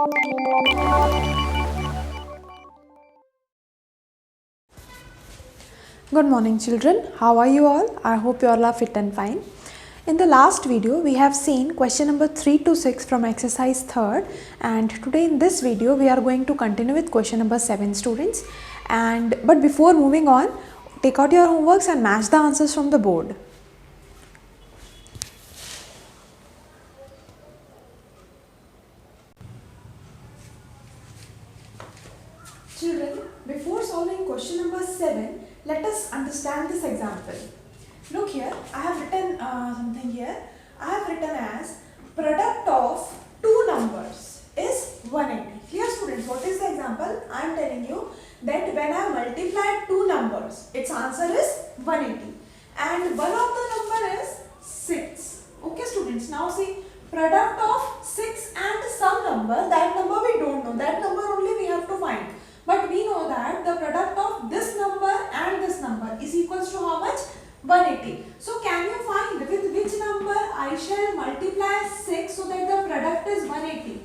Good morning children, how are you all? I hope you all are fit and fine. In the last video we have seen question number 3 to 6 from exercise 3rd, and today in this video we are going to continue with question number 7 students. But before moving on, take out your homeworks and match the answers from the board. Children, before solving question number 7, let us understand this example. Look here, I have written something here. I have written as product of two numbers is 180. Clear students, what is the example? I am telling you that when I multiply two numbers, its answer is 180. And one of the number is 6. Okay students, now see, product of 6 and some number, that number we don't know. That number only we have to find. But we know that the product of this number and this number is equals to how much? 180. So can you find with which number I shall multiply 6 so that the product is 180?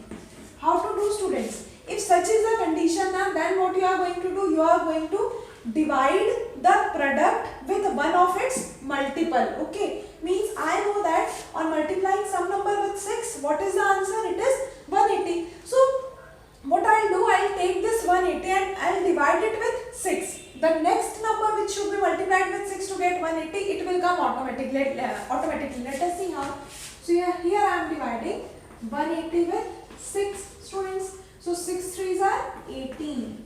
How to do students? If such is the condition, then what you are going to do? You are going to divide the product with one of its multiple. Okay. Means I know that on multiplying some number with 6, what is the answer? It is 180. So what I'll do, I'll take this 180 and I'll divide it with 6. The next number which should be multiplied with 6 to get 180, it will come automatically. Let us see how. So here I am dividing 180 with 6 students. So 6 3s are 18.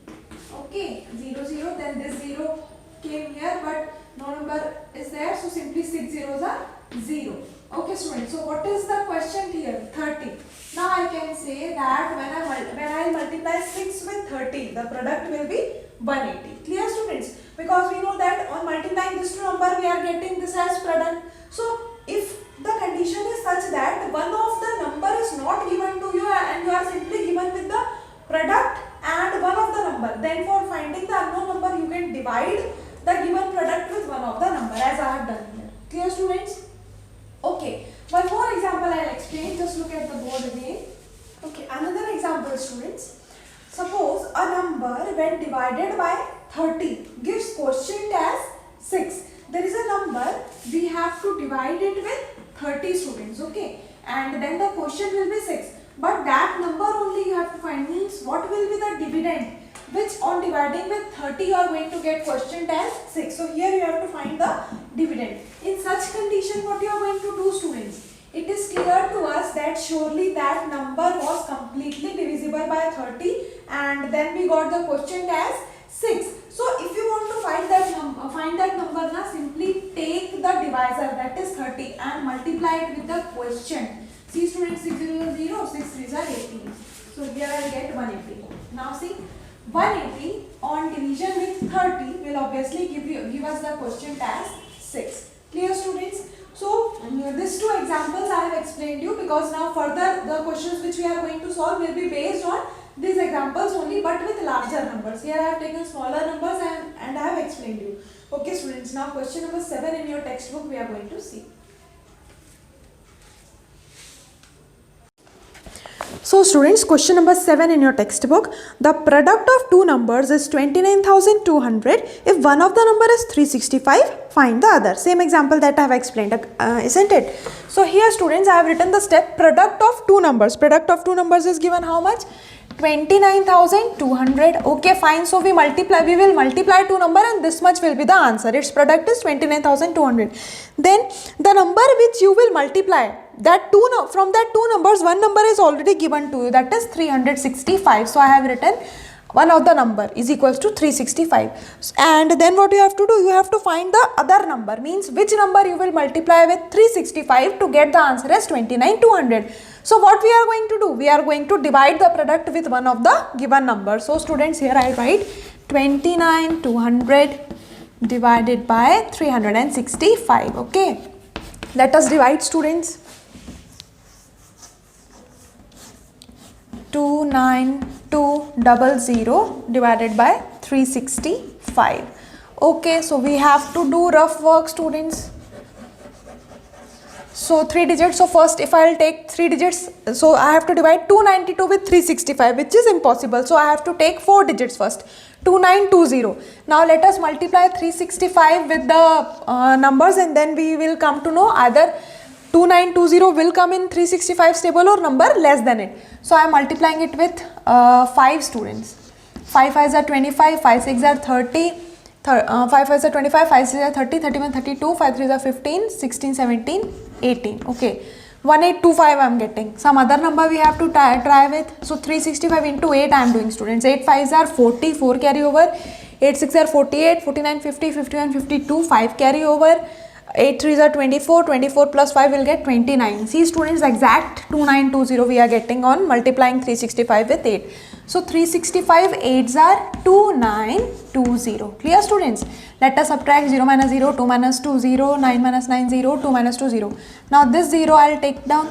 Okay, 0 0. Then this 0 came here, but no number is there. So simply 6 zeros are 0. Okay students. So what is the question here? 30. Now I can say that when I multiply 6 with 30, the product will be 180. Clear students? Because we know that on multiplying this two number, we are getting this as product. So if the condition is such that one of the number is not given to you and you are simply given with the product and one of the number, then for finding the unknown number, you can divide the given product with one of the number, as I have done here. Clear students? Okay. One more example I will explain. Just look at the board again. Okay, another example students. Suppose a number when divided by 30 gives quotient as 6. There is a number, we have to divide it with 30 students. Okay, and then the quotient will be 6. But that number only you have to find. Means what will be the dividend which on dividing with 30 you are going to get quotient as 6. So here you have to find the dividend. In such condition, what you are going to do students? It is clear to us that surely that number was completely divisible by 30 and then we got the quotient as 6. So if you want to find that number, now simply take the divisor, that is 30, and multiply it with the quotient. See students, 6 0 0, 6 3s are 18. So here I will get 180. Now see, 180 on division with 30 will obviously give us the quotient as 6. Clear students? So these two examples I have explained you, because now further the questions which we are going to solve will be based on these examples only, but with larger numbers. Here I have taken smaller numbers and I have explained you. Okay students, now question number 7 in your textbook we are going to see. So students, question number 7 in your textbook. The product of two numbers is 29,200. If one of the number is 365, find the other. Same example that I have explained, isn't it? So here students, I have written the step product of two numbers. Product of two numbers is given how much? 29,200. Okay, fine. So we will multiply two number and this much will be the answer. Its product is 29,200. Then the number which you will multiply, from that two numbers, one number is already given to you, that is 365. So I have written one of the number is equals to 365. And then what you have to do, you have to find the other number, means which number you will multiply with 365 to get the answer as 29,200. So what we are going to do, we are going to divide the product with one of the given numbers. So students, here I write 29,200 divided by 365. Okay, let us divide students. 29200 divided by 365. Okay, so we have to do rough work students. So 3 digits. So first if I'll take 3 digits, so I have to divide 292 with 365, which is impossible. So I have to take 4 digits first. 2920. Now let us multiply 365 with the numbers, and then we will come to know either 2920 will come in 365 table or number less than it. So I am multiplying it with 5 students. 5 5s are 25, 5 6 are 30, 5 5s are 25, 5 6 are 30, 31 32, 5 3s are 15, 16 17 18. Okay, 1825 I am getting. Some other number we have to try with. So 365 into 8 I am doing, students. 8 5s are 40, 4 carry over. 8 6 are 48, 49 50, 51 52, 5 carry over. 8 3s are 24, 24 plus 5 will get 29. See students, exact 2920 we are getting on multiplying 365 with 8. So 365 8s are 2920. Clear students? Let us subtract 0 minus 0, 2 minus 2 0, 9 minus 9 0, 2 minus 2 0. Now this 0 I will take down.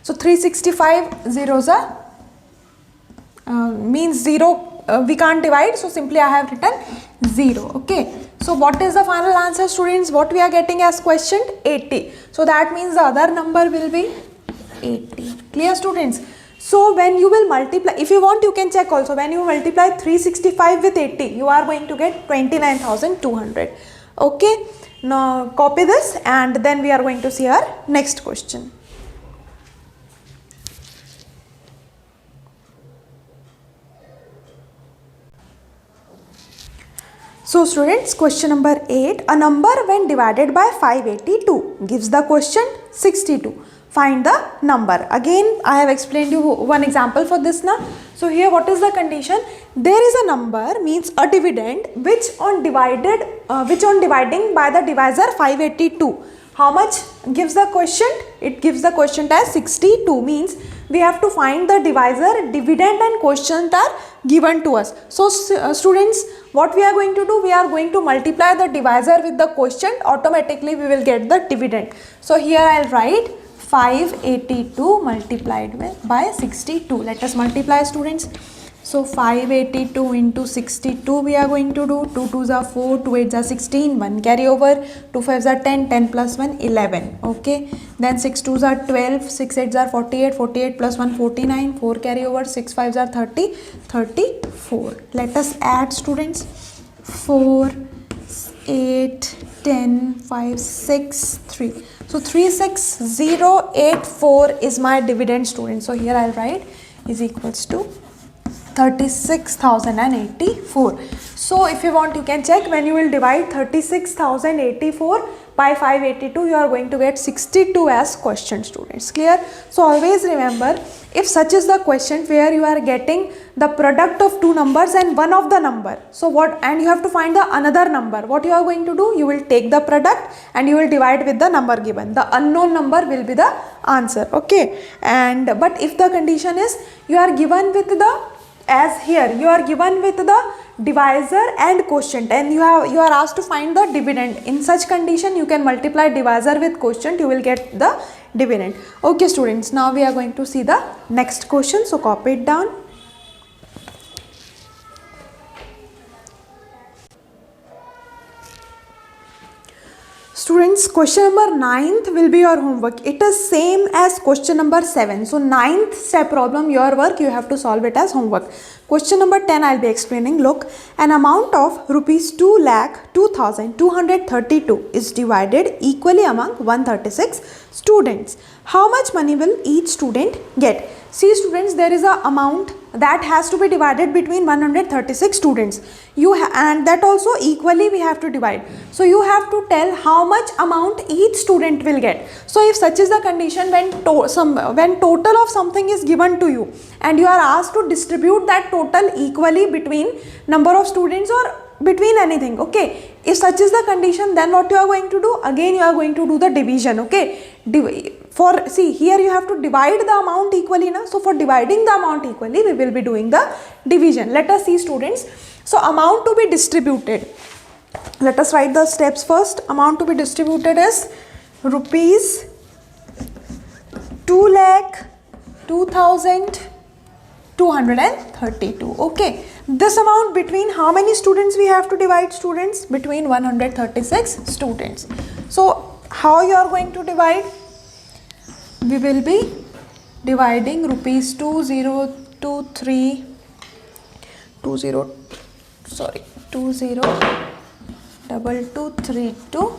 So 365 zeros are means 0 we can't divide, so simply I have written 0. Okay, so what is the final answer, students? What we are getting as question? 80. So that means the other number will be 80. Clear students? So when you will multiply, if you want you can check also, when you multiply 365 with 80 you are going to get 29,200. Okay, now copy this and then we are going to see our next question. So students, question number 8, a number when divided by 582 gives the quotient 62. Find the number. Again I have explained you one example for this now. So here what is the condition? There is a number, means a dividend, which on dividing by the divisor 582, how much gives the quotient? It gives the quotient as 62, means we have to find the divisor, dividend and quotient are given to us. So students, what we are going to do? We are going to multiply the divisor with the quotient, automatically we will get the dividend. So here I will write 582 multiplied by 62. Let us multiply, students. So 582 into 62 we are going to do. 2 2s are 4, 2 8s are 16, 1 carry over, 2 5s are 10, 10 plus 1 11. Okay, then 6 2s are 12, 6 8s are 48, 48 plus 1 49, 4 carry over, 6 5s are 30, 34. Let us add, students. 4 8 10 5 6 3. So 36084 is my dividend, students. So here I will write is equals to 36,084. So if you want you can check, when you will divide 36,084 by 582 you are going to get 62 as question, students. Clear? So always remember, if such is the question where you are getting the product of two numbers and one of the number, so what, and you have to find the another number, what you are going to do? You will take the product and you will divide with the number given. The unknown number will be the answer. Okay, and but if the condition is you are given with the, as here you are given with the divisor and quotient and you are asked to find the dividend, in such condition you can multiply divisor with quotient, you will get the dividend. Okay students, now we are going to see the next question, so copy it down. Students, question number 9th will be your homework. It is same as question number 7. So 9th step problem, your work, you have to solve it as homework. Question number 10 I will be explaining. Look, an amount of rupees 2,02,232 is divided equally among 136 students. How much money will each student get? See students, there is a amount that has to be divided between 136 students. And that also equally we have to divide. So you have to tell how much amount each student will get. So if such is the condition, when total of something is given to you and you are asked to distribute that total equally between number of students or between anything, okay, if such is the condition, then what you are going to do? Again you are going to do the division. Okay, for see here you have to divide the amount equally now. So for dividing the amount equally we will be doing the division. Let us see students. So amount to be distributed, let us write the steps first. Amount to be distributed is rupees 2,02,232. Okay, this amount between how many students we have to divide, students? Between 136 students. So how you are going to divide? We will be dividing rupees 2023 202232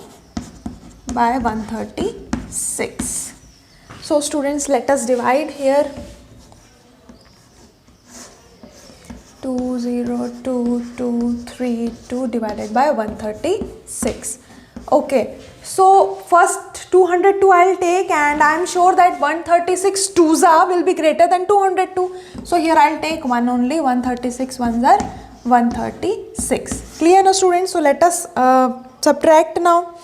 by 136. So students, let us divide here. 20232 divided by 136. Okay, so first 202 I'll take, and I'm sure that 136 twos will be greater than 202. So here I'll take one only. 136 ones are 136. Clear now students? So let us subtract now.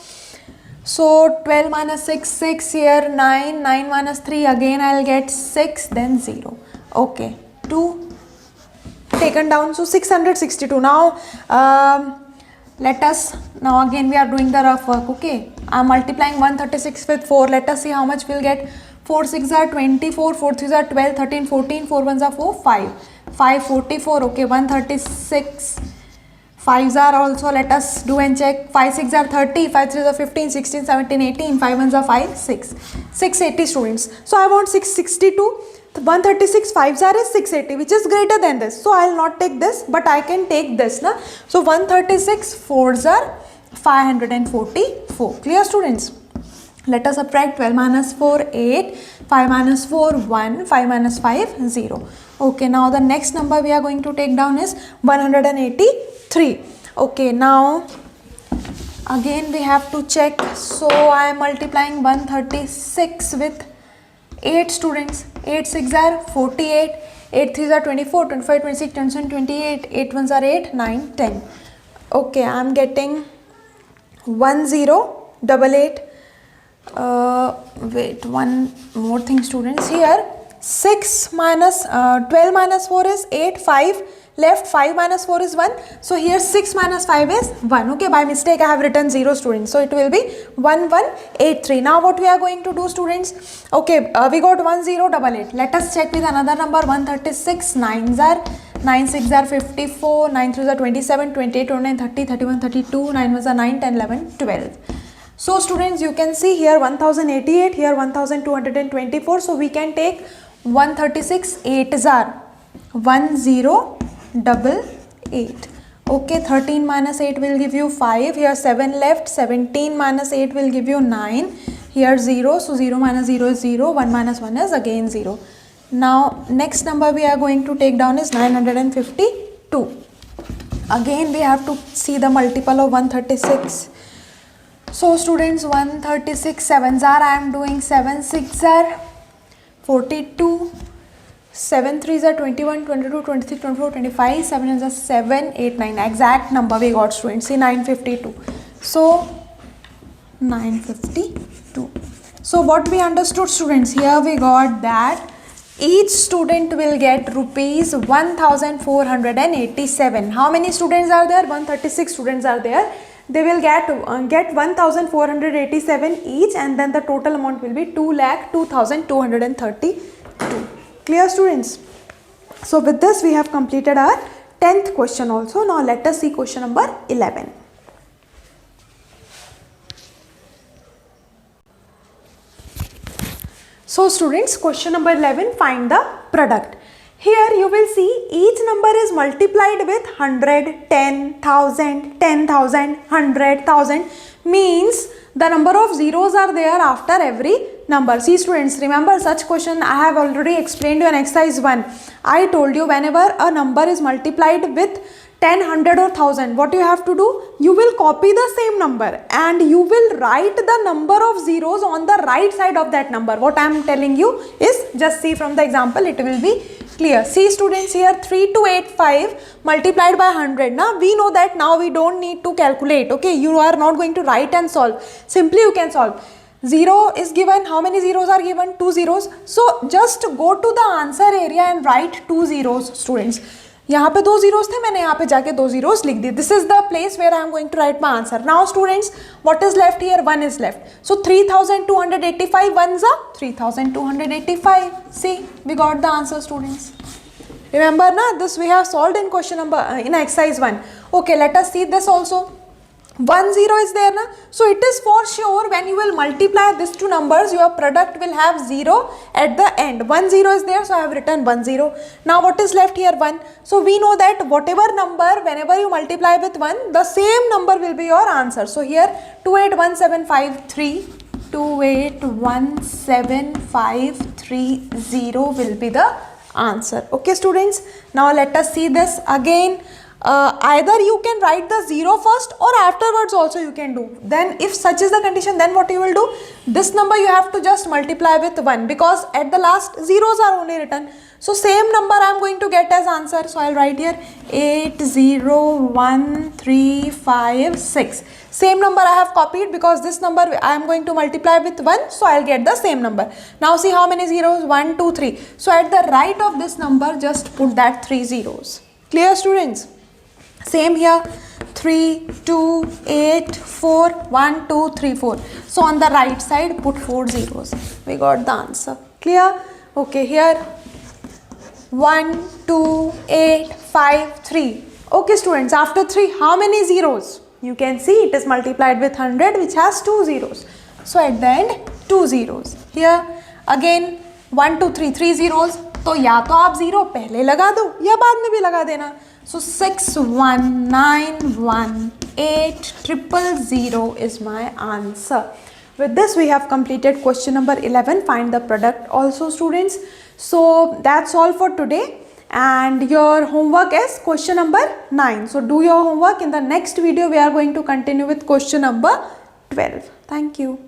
So 12 minus 6, 6 here, 9, 9 minus 3, again I'll get 6, then 0. Okay, 2 taken down, so 662. Now let us, now again we are doing the rough work. Okay, I am multiplying 136 with 4. Let us see how much we'll get. 4 6 are 24, 4 3 are 12, 13, 14, 4 1s are 4, 5, 5 44. Okay, 136. 5s are also, let us do and check. 5 6 are 30, 5 3 are 15, 16, 17, 18, 5 1s are 5, 6. 680 students. So I want 662. 136 5s are is 680, which is greater than this. So I will not take this, but I can take this. Na? So 136 4s are 544. Clear students? Let us subtract. 12 minus 4 8, 5 minus 4 1, 5 minus 5 0. Okay, now the next number we are going to take down is 183. Okay, now again we have to check. So I am multiplying 136 with 8 students. 8 6 are 48, 8 3 are 24, 25, 26, 27, 28, 8 1s are 8, 9, 10. Okay, I am getting 1088. Wait, one more thing students. Here 6 minus 12 minus 4 is 8, 5 left, 5 minus 4 is 1. So here 6 minus 5 is 1. Okay, by mistake I have written 0 students. So it will be 1183. Now what we are going to do students? Okay, we got 1088. Let us check with another number. 136. 9s are 9 6 are 54, 9 3s are 27, 28, 29, 30, 31, 32, 9 1s are 9, 10, 11, 12. So students, you can see here 1088, here 1224. So we can take 136 8s are 1088. Okay, 13 minus 8 will give you 5. Here 7 left. 17 minus 8 will give you 9. Here 0. So 0 minus 0 is 0. 1 minus 1 is again 0. Now next number we are going to take down is 952. Again we have to see the multiple of 136. So students, 136 7s are, I am doing 7 6 are 42, 7 3s are 21, 22, 23, 24, 25, 7 is a 7, 8, 9. Exact number we got students. See 952. So 952. So what we understood students, here we got that each student will get rupees 1487. How many students are there? 136 students are there. They will get 1487 each, and then the total amount will be 2,02,232. Clear students? So with this we have completed our 10th question also. Now let us see question number 11. So students, question number 11, find the product. Here you will see each number is multiplied with 100, 10,000, 10,000, 100,000, means the number of zeros are there after every number. See students, remember such question I have already explained you in exercise 1. I told you whenever a number is multiplied with 10, 100 or 1000, what you have to do? You will copy the same number and you will write the number of zeros on the right side of that number. What I am telling you is, just see from the example, it will be clear. See students, here 3285 multiplied by 100. Now we know that now we don't need to calculate. Okay, you are not going to write and solve. Simply you can solve. 0 is given. How many zeros are given? 2 zeros. So just go to the answer area and write 2 zeros students. यहाँ पे 2 zeros थे, मैंने यहाँ पे जाके 2 zeros लिख दिए. This is the place where I am going to write my answer. Now students, what is left here? 1 is left. So 3285 ones are 3285. See, we got the answer students. Remember na, this we have solved in question number in exercise 1. Okay, let us see this also. 1 0 is there na, so it is for sure when you will multiply these two numbers your product will have 0 at the end. 1 0 is there, so I have written 1 0. Now what is left here? 1. So we know that whatever number whenever you multiply with 1, the same number will be your answer. So here 281753 281753 will be the answer. Okay students, now let us see this again. Either you can write the 0 first or afterwards also you can do. Then if such is the condition, then what you will do, this number you have to just multiply with 1 because at the last zeros are only written. So same number I am going to get as answer. So I will write here 801356. Same number I have copied because this number I am going to multiply with 1. So I will get the same number. Now see how many zeros? 1, 2, 3. So at the right of this number just put that 3 zeros. Clear students? Same here, 3, 2, 8, 4, 1, 2, 3, 4. So on the right side put 4 zeros. We got the answer. Clear? Okay, here 1, 2, 8, 5, 3. Okay students, after 3 how many zeros? You can see it is multiplied with 100 which has 2 zeros. So at the end 2 zeros. Here again 1, 2, 3, 3 zeros. तो या तो आप 0 पहले लगा दो या बाद में भी लगा देना. So 6191800 is my answer. With this we have completed question number 11. Find the product also students. So that's all for today. And your homework is question number 9. So do your homework. In the next video we are going to continue with question number 12. Thank you.